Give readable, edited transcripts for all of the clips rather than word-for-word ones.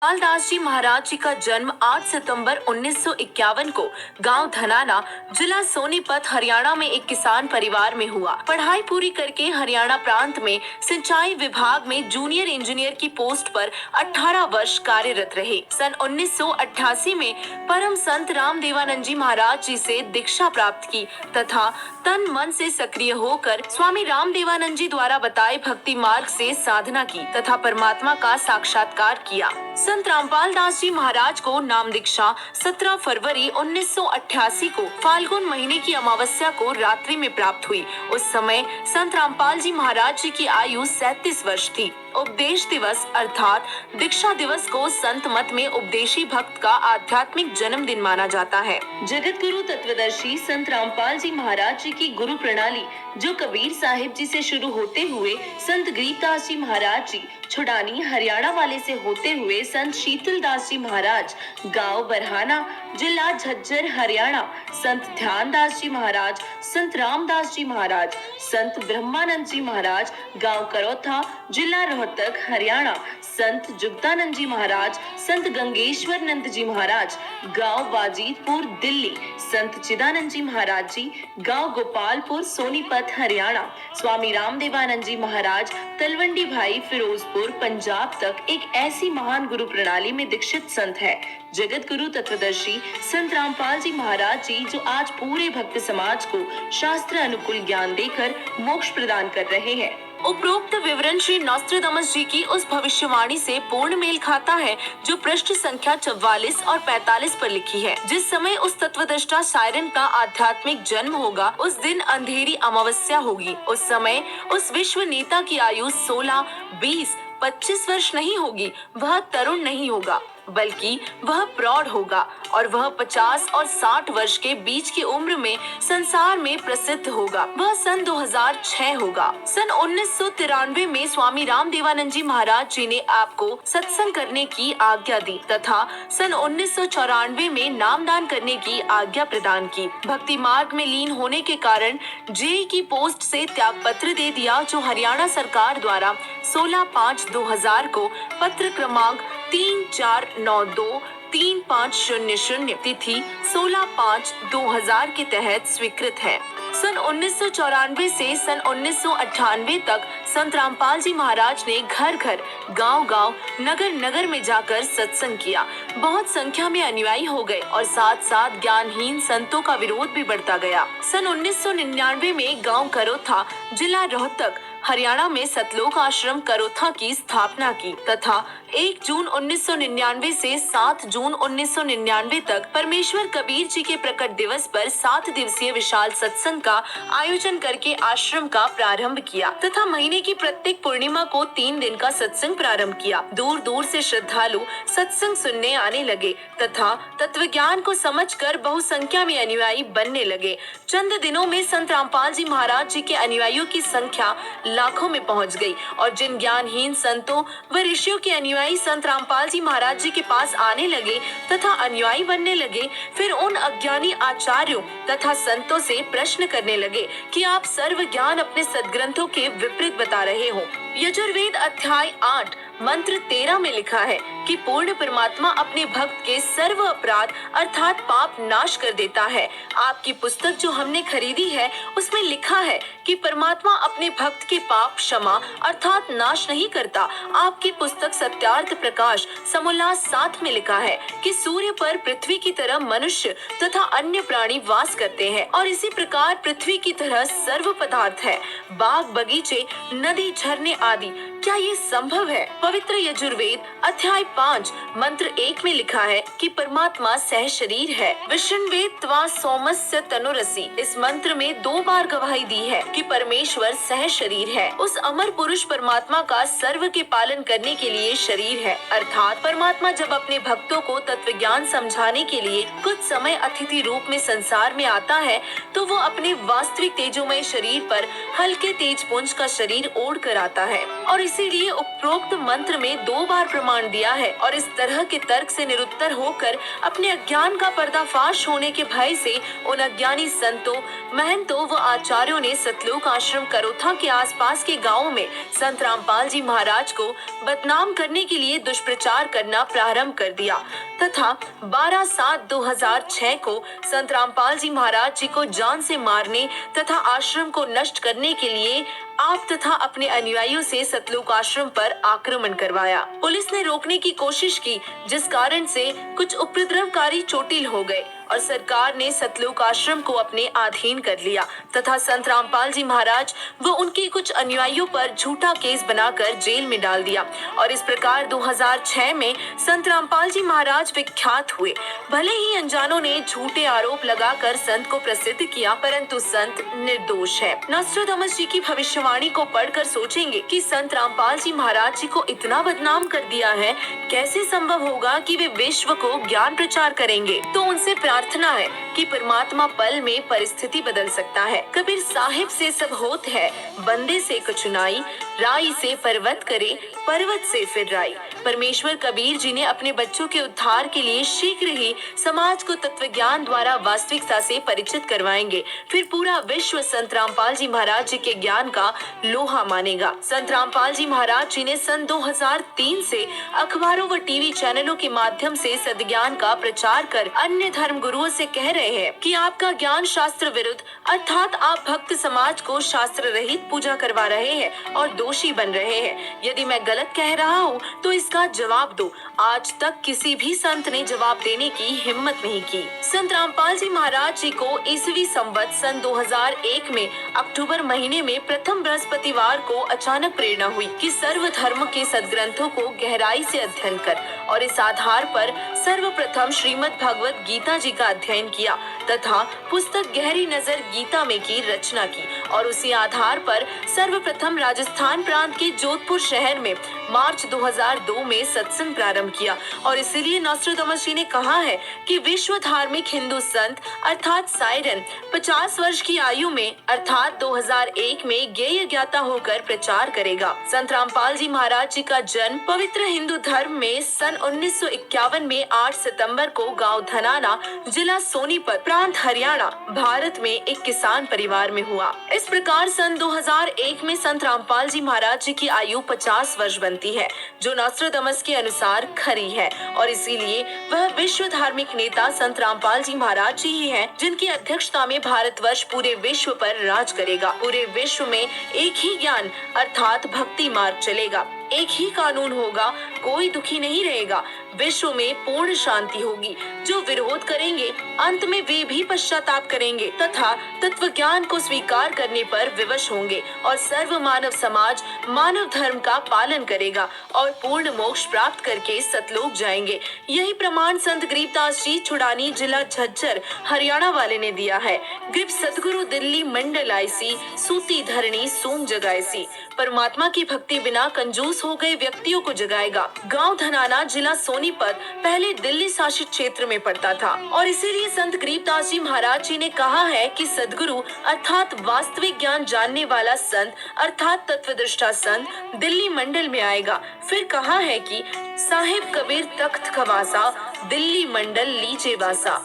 दास जी महाराज जी का जन्म 8 सितंबर 1951 को गांव धनाना, जिला सोनीपत, हरियाणा में एक किसान परिवार में हुआ। पढ़ाई पूरी करके हरियाणा प्रांत में सिंचाई विभाग में जूनियर इंजीनियर की पोस्ट पर 18 वर्ष कार्यरत रहे। सन 1988 में परम संत रामदेवानंद जी महाराज जी से दीक्षा प्राप्त की तथा तन मन से सक्रिय होकर स्वामी रामदेवानंद जी द्वारा बताए भक्ति मार्ग से साधना की तथा परमात्मा का साक्षात्कार किया। संत रामपाल दास जी महाराज को नाम दीक्षा 17 फरवरी 1988 को फाल्गुन महीने की अमावस्या को रात्रि में प्राप्त हुई। उस समय संत रामपाल जी महाराज जी की आयु 37 वर्ष थी। उपदेश दिवस अर्थात दीक्षा दिवस को संत मत में उपदेशी भक्त का आध्यात्मिक जन्मदिन माना जाता है। जगत गुरु तत्वदर्शी संत रामपाल जी महाराज जी की गुरु प्रणाली जो कबीर साहिब जी से शुरू होते हुए संत गरीबदास जी महाराज जी छुड़ानी हरियाणा वाले से होते हुए संत शीतल दास जी महाराज गांव बरहाना, जिला झज्जर, हरियाणा, संत ध्यान दास जी महाराज, संत रामदास जी महाराज, संत ब्रह्मानंद जी महाराज गांव करौथा, जिला रोहतक, हरियाणा, संत जुगदानंद जी महाराज, संत गंगेश्वर नंद जी महाराज गांव बाजीतपुर, दिल्ली, संत चिदानंद जी महाराज जी गांव गोपालपुर, सोनीपत, हरियाणा, स्वामी रामदेवानंद जी महाराज तलवंडी भाई, फिरोजपुर, पंजाब तक एक ऐसी महान गुरु प्रणाली में दीक्षित संत है। जगत गुरु तत्वदर्शी संत रामपाल जी महाराज जी जो आज पूरे भक्त समाज को शास्त्र अनुकूल ज्ञान देकर मोक्ष प्रदान कर रहे हैं। उपरोक्त विवरण श्री नॉस्ट्रेडमस जी की उस भविष्यवाणी से पूर्ण मेल खाता है जो पृष्ठ संख्या 44 और 45 पर लिखी है। जिस समय उस तत्वदृष्टा सायरन का आध्यात्मिक जन्म होगा उस दिन अंधेरी अमावस्या होगी। उस समय उस विश्व नेता की आयु 16, 20, 25 वर्ष नहीं होगी। वह तरुण नहीं होगा बल्कि वह प्रौढ़ होगा और वह 50 और 60 वर्ष के बीच की उम्र में संसार में प्रसिद्ध होगा। वह सन 2006 होगा। सन 1993 में स्वामी रामदेवानंद जी महाराज जी ने आपको सत्संग करने की आज्ञा दी तथा सन 1994 में नामदान करने की आज्ञा प्रदान की। भक्ति मार्ग में लीन होने के कारण जेई की पोस्ट से त्याग पत्र दे दिया जो हरियाणा सरकार द्वारा 16/5/2000 को पत्र क्रमांक 34923500 तिथि 16/5/2000 के तहत स्वीकृत है। सन 1994 से सन 1998 तक संत रामपाल जी महाराज ने घर घर, गांव गांव, नगर नगर में जाकर सत्संग किया। बहुत संख्या में अनुयायी हो गए और साथ साथ ज्ञानहीन संतों का विरोध भी बढ़ता गया। सन 1999 में गांव करोथा, जिला रोहतक, हरियाणा में सतलोक आश्रम करोथा की स्थापना की तथा 1 जून 1999 से 7 जून 1999 तक परमेश्वर कबीर जी के प्रकट दिवस पर 7 दिवसीय विशाल सत्संग का आयोजन करके आश्रम का प्रारंभ किया तथा महीने की प्रत्येक पूर्णिमा को 3 दिन का सत्संग प्रारंभ किया। दूर दूर से श्रद्धालु सत्संग सुनने आने लगे तथा तत्व ज्ञान को समझकर बहुसंख्या में अनुयायी बनने लगे। चंद दिनों में संत रामपाल जी महाराज जी के अनुयायियों की संख्या लाखों में पहुंच गई और जिन ज्ञानहीन संतों व ऋषियों के अनुयायी संत रामपाल जी महाराज जी के पास आने लगे तथा अनुयायी बनने लगे, फिर उन अज्ञानी आचार्यों तथा संतों से प्रश्न करने लगे कि आप सर्व ज्ञान अपने सदग्रंथों के विपरीत बता रहे हो। यजुर्वेद अध्याय 8 मंत्र 13 में लिखा है कि पूर्ण परमात्मा अपने भक्त के सर्व अपराध अर्थात पाप नाश कर देता है। आपकी पुस्तक जो हमने खरीदी है उसमें लिखा है कि परमात्मा अपने भक्त के पाप क्षमा अर्थात नाश नहीं करता। आपकी पुस्तक सत्यार्थ प्रकाश समोल्लास 7 में लिखा है कि सूर्य पर पृथ्वी की तरह मनुष्य तथा अन्य प्राणी वास करते हैं और इसी प्रकार पृथ्वी की तरह सर्व पदार्थ है, बाग बगीचे, नदी, झरने आदि। क्या ये संभव है? पवित्र यजुर्वेद अध्याय 5 मंत्र 1 में लिखा है कि परमात्मा सह शरीर है। विष्णुवेद त्वा सोमस्य तनुरसी, इस मंत्र में 2 बार गवाही दी है कि परमेश्वर सह शरीर है। उस अमर पुरुष परमात्मा का सर्व के पालन करने के लिए शरीर है, अर्थात परमात्मा जब अपने भक्तों को तत्व ज्ञान समझाने के लिए कुछ समय अतिथि रूप में संसार में आता है तो वो अपने वास्तविक तेजोमय शरीर पर हल्के तेज पुंज का शरीर ओढ़ कर आता है और इसीलिए उपरोक्त मंत्र में 2 बार प्रमाण दिया है। और इस तरह के तर्क से निरुत्तर होकर अपने अज्ञान का पर्दाफाश होने के भय से उन अज्ञानी संतों, महंतों व आचार्यों ने सतलोक आश्रम करोथा के आसपास के गांवों में संत रामपाल जी महाराज को बदनाम करने के लिए दुष्प्रचार करना प्रारंभ कर दिया तथा 12/7/2006 को संत रामपाल जी महाराज जी को जान से मारने तथा आश्रम को नष्ट करने के लिए आप तथा अपने अनुयायियों से सतलोक आश्रम पर आक्रमण करवाया। पुलिस ने रोकने की कोशिश की, जिस कारण से कुछ उपद्रवकारी चोटिल हो गए और सरकार ने सतलोक आश्रम को अपने अधीन कर लिया तथा संत रामपाल जी महाराज व उनके कुछ अनुयायियों पर झूठा केस बनाकर जेल में डाल दिया। और इस प्रकार 2006 में संत रामपाल जी महाराज विख्यात हुए। भले ही अनजानों ने झूठे आरोप लगाकर संत को प्रसिद्ध किया, परंतु संत निर्दोष है। नोस्ट्राडामस जी की भविष्यवाणी को पढ़कर सोचेंगे कि संत रामपाल जी महाराज जी को इतना बदनाम कर दिया है, कैसे संभव होगा कि वे विश्व को ज्ञान प्रचार करेंगे। तो उनसे प्रार्थना है कि परमात्मा पल में परिस्थिति बदल सकता है। कबीर साहिब से सब होत है, बंदे से कुछ नाई, राई से पर्वत करे, पर्वत से फिर राई। परमेश्वर कबीर जी ने अपने बच्चों के उद्धार के लिए शीघ्र ही समाज को तत्व ज्ञान द्वारा वास्तविकता से परिचित करवाएंगे। फिर पूरा विश्व संत रामपाल जी महाराज जी के ज्ञान का लोहा मानेगा। संत रामपाल जी महाराज जी ने सन 2003 से अखबारों व टीवी चैनलों के माध्यम से सद्ज्ञान का प्रचार कर अन्य धर्म गुरुओं से कह रहे हैं कि आपका ज्ञान शास्त्र विरुद्ध, अर्थात आप भक्त समाज को शास्त्र रहित पूजा करवा रहे हैं और दोषी बन रहे हैं। यदि मैं गलत कह रहा हूँ तो इसका जवाब दो। आज तक किसी भी संत ने जवाब देने की हिम्मत नहीं की। संत रामपाल जी महाराज जी को ईसवी संवत सन 2001 में अक्टूबर महीने में प्रथम बृहस्पतिवार को अचानक प्रेरणा हुई कि सर्व धर्म के सदग्रंथों को गहराई से अध्ययन कर, और इस आधार पर सर्वप्रथम श्रीमद् भगवत गीता जी का अध्ययन किया तथा पुस्तक गहरी नजर गीता में की रचना की। और उसी आधार पर सर्वप्रथम राजस्थान प्रांत के जोधपुर शहर में मार्च 2002 में सत्संग प्रारंभ किया। और इसीलिए नोस्ट्राडामस जी ने कहा है कि विश्व धार्मिक हिंदू संत अर्थात साइरन 50 वर्ष की आयु में अर्थात 2001 में ज्ञेय ज्ञाता होकर प्रचार करेगा। संत रामपाल जी महाराज जी का जन्म पवित्र हिंदू धर्म में सन 1951 में 8 सितंबर को गांव धनाना, जिला सोनीपत, प्रांत हरियाणा, भारत में एक किसान परिवार में हुआ। इस प्रकार सन 2001 में संत रामपाल जी महाराज जी की आयु 50 वर्ष बनती है, जो नोस्ट्राडामस के अनुसार खरी है। और इसीलिए वह विश्व धार्मिक नेता संत रामपाल जी महाराज जी ही हैं, जिनकी अध्यक्षता में भारतवर्ष पूरे विश्व पर राज करेगा। पूरे विश्व में एक ही ज्ञान अर्थात भक्ति मार्ग चलेगा, एक ही कानून होगा, कोई दुखी नहीं रहेगा, विश्व में पूर्ण शांति होगी। जो विरोध करेंगे अंत में वे भी पश्चाताप करेंगे तथा तत्व ज्ञान को स्वीकार करने पर विवश होंगे और सर्व मानव समाज मानव धर्म का पालन करेगा और पूर्ण मोक्ष प्राप्त करके सतलोक जाएंगे। यही प्रमाण संत गरीबदास जी छुड़ानी, जिला झज्जर, हरियाणा वाले ने दिया है। ग्रीब सदगुरु दिल्ली मंडल आईसी, सूती धरणी सोम जगाईसी। परमात्मा की भक्ति बिना कंजूस हो गए व्यक्तियों को जगाएगा। गांव धनाना, जिला सोनीपत, पहले दिल्ली शासित क्षेत्र में पड़ता था और इसीलिए संत गरीबदास जी महाराज जी ने कहा है कि सदगुरु अर्थात वास्तविक ज्ञान जानने वाला संत अर्थात तत्वदृष्टा संत दिल्ली मंडल में आएगा। फिर कहा है कि साहिब कबीर तख्त खवासा, दिल्ली मंडल लीजे वासा।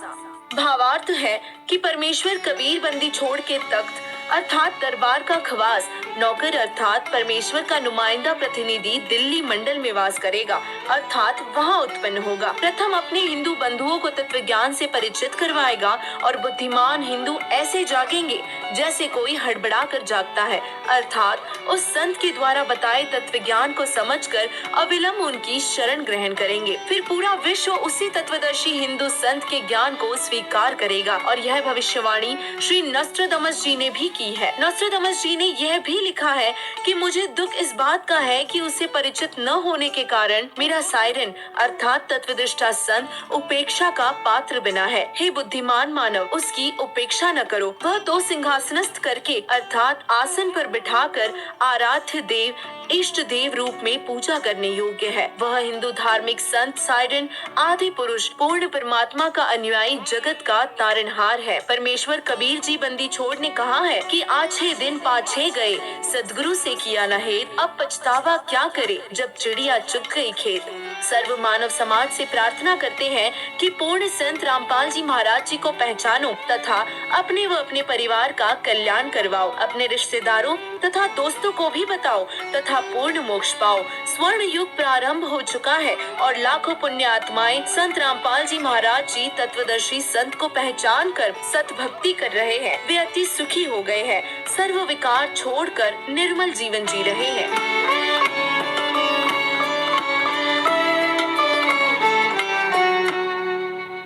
भावार्थ है कि परमेश्वर कबीर बंदी छोड़ के तख्त अर्थात दरबार का खवास, नौकर अर्थात परमेश्वर का नुमाइंदा प्रतिनिधि दिल्ली मंडल में वास करेगा अर्थात वहाँ उत्पन्न होगा। प्रथम अपने हिंदू बंधुओं को तत्व ज्ञान से परिचित करवाएगा और बुद्धिमान हिंदू ऐसे जागेंगे जैसे कोई हड़बड़ा कर जागता है, अर्थात उस संत के द्वारा बताए तत्व ज्ञान को समझकर अविलंब उनकी शरण ग्रहण करेंगे। फिर पूरा विश्व उसी तत्वदर्शी हिंदू संत के ज्ञान को स्वीकार करेगा। और यह भविष्यवाणी श्री नोस्ट्राडामस जी ने भी की है। नोस्ट्राडामस जी ने यह भी लिखा है कि मुझे दुख इस बात का है कि उससे परिचित न होने के कारण मेरा साइरन अर्थात तत्वदृष्टा संत उपेक्षा का पात्र बना है। हे बुद्धिमान मानव, उसकी उपेक्षा न करो। वह तो सिंहासनस्थ करके अर्थात आसन पर बिठाकर आराध्य देव, इष्ट देव रूप में पूजा करने योग्य है। वह हिंदू धार्मिक संत साइरन आदि पुरुष पूर्ण परमात्मा का अनुयायी जगत का तारनहार है। परमेश्वर कबीर जी बंदी छोड़ ने कहा है कि आज 6 दिन 5 गए, सद्गुरु से किया न हेत, अब पछतावा क्या करे जब चिड़िया चुग गई खेत। सर्व मानव समाज से प्रार्थना करते हैं कि पूर्ण संत रामपाल जी महाराज जी को पहचानो तथा अपने व अपने परिवार का कल्याण करवाओ, अपने रिश्तेदारों तथा दोस्तों को भी बताओ तथा पूर्ण मोक्ष पाओ। स्वर्ण युग प्रारंभ हो चुका है और लाखों पुण्य आत्माएं संत रामपाल जी महाराज जी तत्वदर्शी संत को पहचान कर सत भक्ति कर रहे हैं। वे अति सुखी हो गए हैं, सर्व विकार छोड़कर निर्मल जीवन जी रहे हैं।